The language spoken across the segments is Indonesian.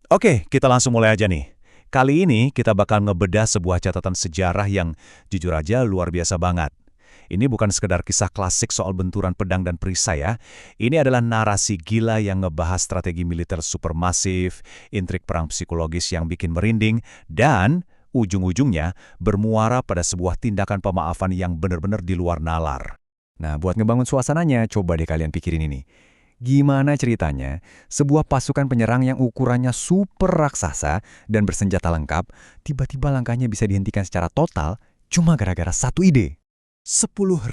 Oke, kita langsung mulai aja nih. Kali ini kita bakal ngebedah sebuah catatan sejarah yang jujur aja luar biasa banget. Ini bukan sekedar kisah klasik soal benturan pedang dan perisai ya. Ini adalah narasi gila yang ngebahas strategi militer supermasif, intrik perang psikologis yang bikin merinding, dan ujung-ujungnya bermuara pada sebuah tindakan pemaafan yang benar-benar di luar nalar. Nah, buat ngebangun suasananya, coba deh kalian pikirin ini. Gimana ceritanya, sebuah pasukan penyerang yang ukurannya super raksasa dan bersenjata lengkap, tiba-tiba langkahnya bisa dihentikan secara total cuma gara-gara satu ide. 10.000.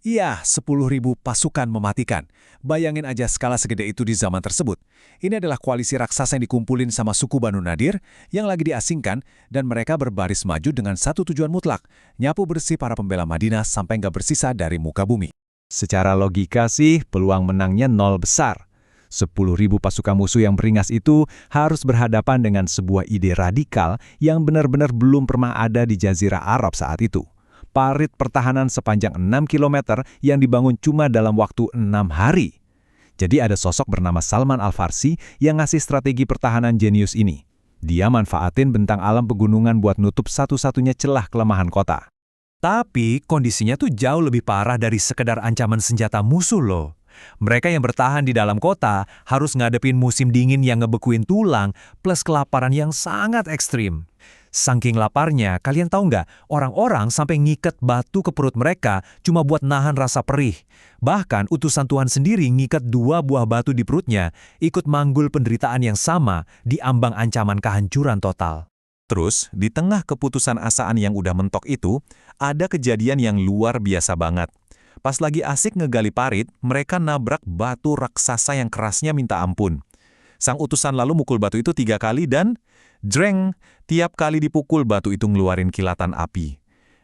Iya, 10.000 pasukan mematikan. Bayangin aja skala segede itu di zaman tersebut. Ini adalah koalisi raksasa yang dikumpulin sama suku Banu Nadir yang lagi diasingkan dan mereka berbaris maju dengan satu tujuan mutlak, nyapu bersih para pembela Madinah sampai nggak bersisa dari muka bumi. Secara logika sih, peluang menangnya nol besar. 10.000 pasukan musuh yang beringas itu harus berhadapan dengan sebuah ide radikal yang benar-benar belum pernah ada di Jazirah Arab saat itu. Parit pertahanan sepanjang 6 km yang dibangun cuma dalam waktu 6 hari. Jadi ada sosok bernama Salman Al-Farsi yang ngasih strategi pertahanan jenius ini. Dia manfaatin bentang alam pegunungan buat nutup satu-satunya celah kelemahan kota. Tapi kondisinya tuh jauh lebih parah dari sekedar ancaman senjata musuh loh. Mereka yang bertahan di dalam kota harus ngadepin musim dingin yang ngebekuin tulang plus kelaparan yang sangat ekstrim. Saking laparnya, kalian tahu nggak, orang-orang sampai ngikat batu ke perut mereka cuma buat nahan rasa perih. Bahkan utusan Tuhan sendiri ngikat 2 buah batu di perutnya, ikut manggul penderitaan yang sama di ambang ancaman kehancuran total. Terus, di tengah keputusan asaan yang udah mentok itu, ada kejadian yang luar biasa banget. Pas lagi asik ngegali parit, mereka nabrak batu raksasa yang kerasnya minta ampun. Sang utusan lalu mukul batu itu 3 kali dan, jreng, tiap kali dipukul batu itu ngeluarin kilatan api.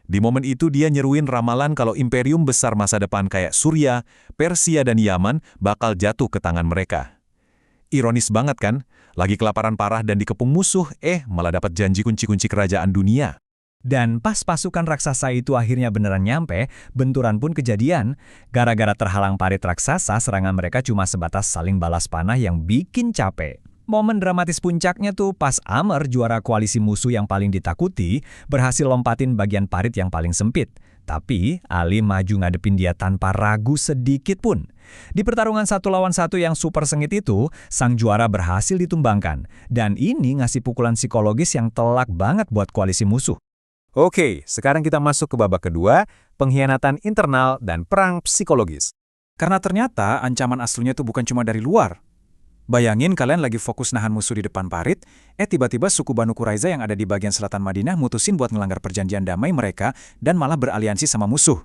Di momen itu dia nyeruin ramalan kalau imperium besar masa depan kayak Surya, Persia, dan Yaman bakal jatuh ke tangan mereka. Ironis banget kan? Lagi kelaparan parah dan dikepung musuh, malah dapat janji kunci-kunci kerajaan dunia. Dan pas pasukan raksasa itu akhirnya beneran nyampe, benturan pun kejadian. Gara-gara terhalang parit raksasa, serangan mereka cuma sebatas saling balas panah yang bikin capek. Momen dramatis puncaknya tuh pas Amr, juara koalisi musuh yang paling ditakuti, berhasil lompatin bagian parit yang paling sempit. Tapi Ali maju ngadepin dia tanpa ragu sedikit pun. Di pertarungan 1 lawan 1 yang super sengit itu, sang juara berhasil ditumbangkan. Dan ini ngasih pukulan psikologis yang telak banget buat koalisi musuh. Oke, sekarang kita masuk ke babak kedua, pengkhianatan internal dan perang psikologis. Karena ternyata ancaman aslinya itu bukan cuma dari luar. Bayangin kalian lagi fokus nahan musuh di depan parit, tiba-tiba suku Banu Quraiza yang ada di bagian selatan Madinah mutusin buat ngelanggar perjanjian damai mereka dan malah beraliansi sama musuh.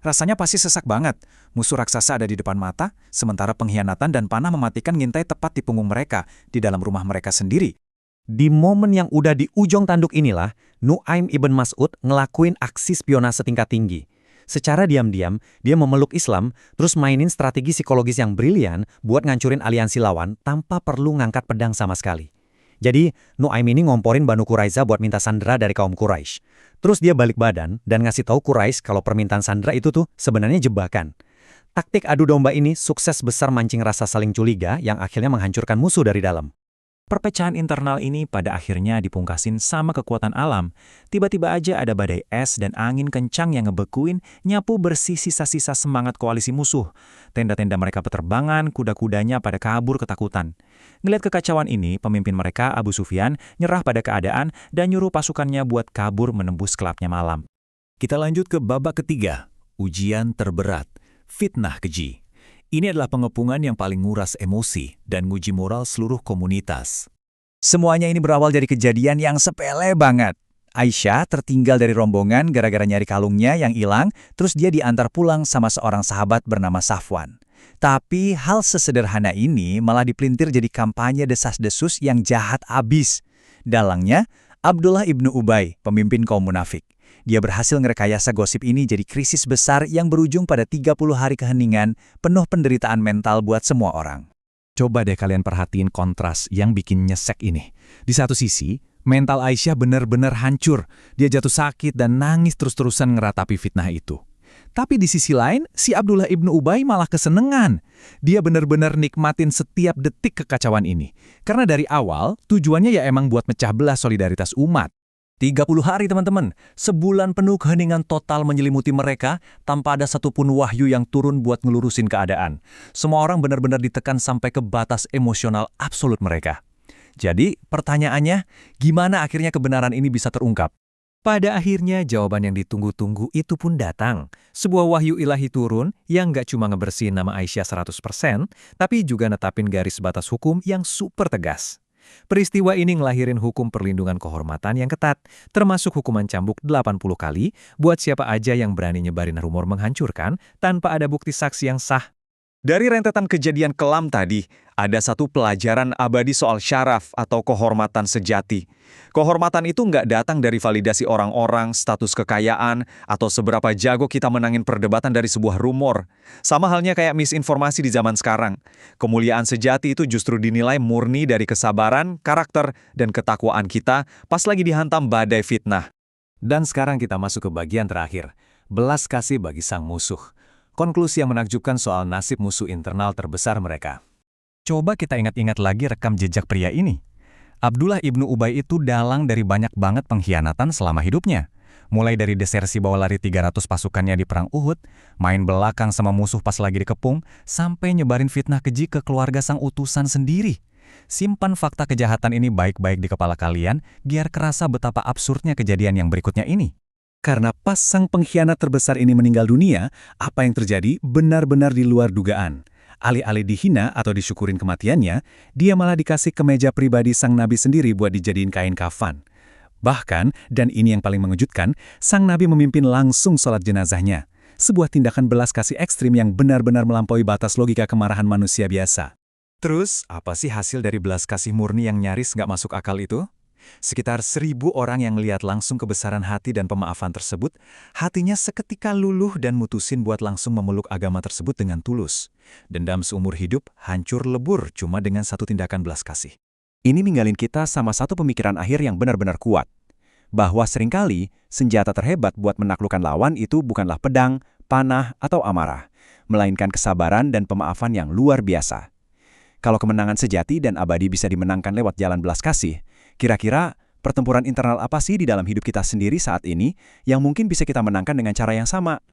Rasanya pasti sesak banget. Musuh raksasa ada di depan mata, sementara pengkhianatan dan panah mematikan ngintai tepat di punggung mereka, di dalam rumah mereka sendiri. Di momen yang udah di ujung tanduk inilah, Nu'aim ibn Mas'ud ngelakuin aksi spionase tingkat tinggi. Secara diam-diam, dia memeluk Islam, terus mainin strategi psikologis yang brilian buat ngancurin aliansi lawan tanpa perlu ngangkat pedang sama sekali. Jadi, Nu'aim ini ngomporin Banu Quraiza buat minta sandera dari kaum Quraisy. Terus dia balik badan dan ngasih tahu Quraisy kalau permintaan sandera itu tuh sebenarnya jebakan. Taktik adu domba ini sukses besar mancing rasa saling curiga yang akhirnya menghancurkan musuh dari dalam. Perpecahan internal ini pada akhirnya dipungkasin sama kekuatan alam. Tiba-tiba aja ada badai es dan angin kencang yang ngebekuin, nyapu bersih sisa-sisa semangat koalisi musuh. Tenda-tenda mereka peterbangan, kuda-kudanya pada kabur ketakutan. Ngeliat kekacauan ini, pemimpin mereka, Abu Sufyan, nyerah pada keadaan dan nyuruh pasukannya buat kabur menembus gelapnya malam. Kita lanjut ke babak ketiga, ujian terberat, fitnah keji. Ini adalah pengepungan yang paling nguras emosi dan nguji moral seluruh komunitas. Semuanya ini berawal dari kejadian yang sepele banget. Aisyah tertinggal dari rombongan gara-gara nyari kalungnya yang hilang, terus dia diantar pulang sama seorang sahabat bernama Safwan. Tapi hal sesederhana ini malah dipelintir jadi kampanye desas-desus yang jahat abis. Dalangnya, Abdullah ibnu Ubay, pemimpin kaum munafik. Dia berhasil ngerekayasa gosip ini jadi krisis besar yang berujung pada 30 hari keheningan, penuh penderitaan mental buat semua orang. Coba deh kalian perhatiin kontras yang bikin nyesek ini. Di satu sisi, mental Aisyah benar-benar hancur. Dia jatuh sakit dan nangis terus-terusan ngeratapi fitnah itu. Tapi di sisi lain, si Abdullah ibnu Ubay malah kesenengan. Dia benar-benar nikmatin setiap detik kekacauan ini. Karena dari awal, tujuannya ya emang buat mecah belah solidaritas umat. 30 hari teman-teman, sebulan penuh keheningan total menyelimuti mereka tanpa ada satupun wahyu yang turun buat ngelurusin keadaan. Semua orang benar-benar ditekan sampai ke batas emosional absolut mereka. Jadi, pertanyaannya, gimana akhirnya kebenaran ini bisa terungkap? Pada akhirnya, jawaban yang ditunggu-tunggu itu pun datang. Sebuah wahyu ilahi turun yang nggak cuma ngebersihin nama Aisyah 100%, tapi juga netapin garis batas hukum yang super tegas. Peristiwa ini ngelahirin hukum perlindungan kehormatan yang ketat, termasuk hukuman cambuk 80 kali buat siapa aja yang berani nyebarin rumor menghancurkan tanpa ada bukti saksi yang sah. Dari rentetan kejadian kelam tadi, ada satu pelajaran abadi soal syaraf atau kehormatan sejati. Kehormatan itu nggak datang dari validasi orang-orang, status kekayaan, atau seberapa jago kita menangin perdebatan dari sebuah rumor. Sama halnya kayak misinformasi di zaman sekarang. Kemuliaan sejati itu justru dinilai murni dari kesabaran, karakter, dan ketakwaan kita pas lagi dihantam badai fitnah. Dan sekarang kita masuk ke bagian terakhir, belas kasih bagi sang musuh. Konklusi yang menakjubkan soal nasib musuh internal terbesar mereka. Coba kita ingat-ingat lagi rekam jejak pria ini. Abdullah ibnu Ubay itu dalang dari banyak banget pengkhianatan selama hidupnya. Mulai dari desersi bawa lari 300 pasukannya di Perang Uhud, main belakang sama musuh pas lagi dikepung, sampai nyebarin fitnah keji ke keluarga sang utusan sendiri. Simpan fakta kejahatan ini baik-baik di kepala kalian, biar kerasa betapa absurdnya kejadian yang berikutnya ini. Karena pas sang pengkhianat terbesar ini meninggal dunia, apa yang terjadi benar-benar di luar dugaan. Alih-alih dihina atau disyukurin kematiannya, dia malah dikasih kemeja pribadi sang nabi sendiri buat dijadiin kain kafan. Bahkan, dan ini yang paling mengejutkan, sang nabi memimpin langsung sholat jenazahnya. Sebuah tindakan belas kasih ekstrim yang benar-benar melampaui batas logika kemarahan manusia biasa. Terus, apa sih hasil dari belas kasih murni yang nyaris nggak masuk akal itu? Sekitar 1.000 orang yang lihat langsung kebesaran hati dan pemaafan tersebut, hatinya seketika luluh dan mutusin buat langsung memeluk agama tersebut dengan tulus. Dendam seumur hidup hancur lebur cuma dengan satu tindakan belas kasih. Ini ninggalin kita sama satu pemikiran akhir yang benar-benar kuat. Bahwa seringkali, senjata terhebat buat menaklukkan lawan itu bukanlah pedang, panah, atau amarah, melainkan kesabaran dan pemaafan yang luar biasa. Kalau kemenangan sejati dan abadi bisa dimenangkan lewat jalan belas kasih, kira-kira pertempuran internal apa sih di dalam hidup kita sendiri saat ini yang mungkin bisa kita menangkan dengan cara yang sama?